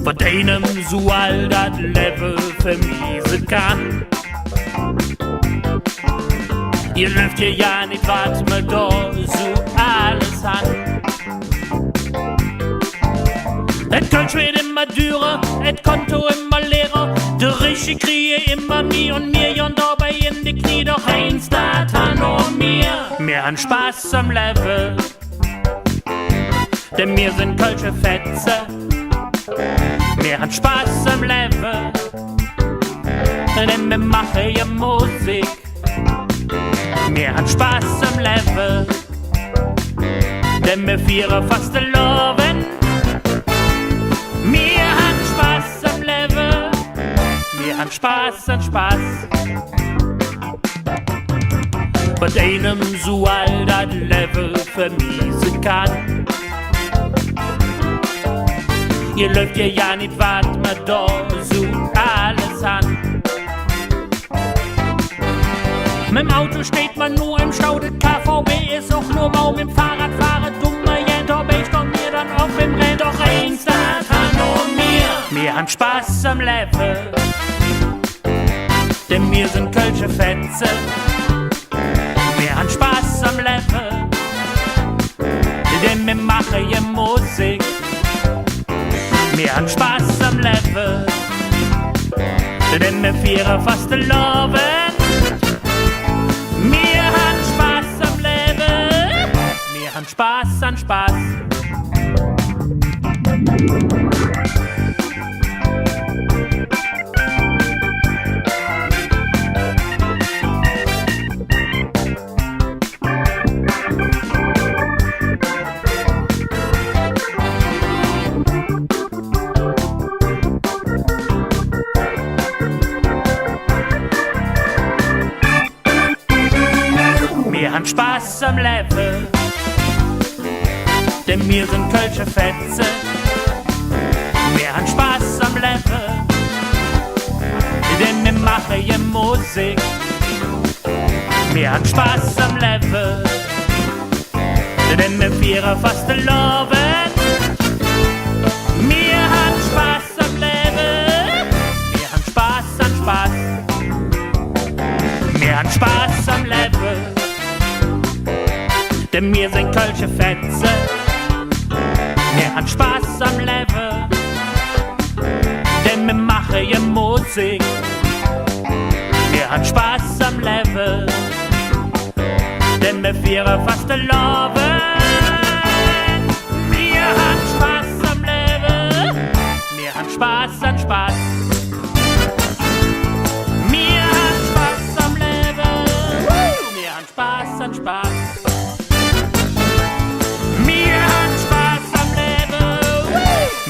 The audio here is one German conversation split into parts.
Von einem so all das Level vermiesen kann. Ihr dürft ihr ja nicht, was mir da so alles hat. Et Kölsch wird immer dürrer, et Konto immer leerer. Der Rische kriege immer mehr und mir und dabei in die Knie. Doch eins da hat nur mir. Wir haben Spaß am Level, denn wir sind Kölsche Fetze. Wir haben Spaß am Leben, denn wir machen ja Musik. Wir haben Spaß am Leben, denn wir feiern fast den Leben. Wir haben Spaß am Leben, wir haben Spaß an Spaß. Was einem so all das Level vermiesen kann. Ihr läuft ihr ja nicht, was man da so alles hat. Mit dem Auto steht man nur im Stau, das KVB ist auch nur mau. Mit dem Fahrrad fahren dumme Jenter, ich und mir dann auf dem Renn. Doch eins, das hat nur mir. Wir haben Spaß am Leben, denn wir sind Kölsche Fetze. Wir haben Spaß am Leben, denn wir machen ja Musik. Wir haben Spaß am Leben, denn wir feiern fast den Leben. Wir haben Spaß am Leben, wir haben Spaß an Spaß. Wir haben Spaß am Leben, denn wir sind Kölsche Fetze. Wir haben Spaß am Leben, denn wir machen ja Musik. Wir haben Spaß am Leben, denn wir feiern fast den Leben. Wir haben Spaß am Leben, wir haben Spaß an Spaß. Wir haben Spaß am Leben, denn wir sind Kölsche Fetze. Wir haben Spaß am Leben, denn wir machen ja Musik. Wir haben Spaß am Leben, denn wir feiern fast den Leben. Wir haben Spaß am Leben, wir haben Spaß an Spaß. Wir haben Spaß am Leben, wir haben Spaß an Spaß.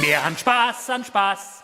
Wir haben Spaß an Spaß.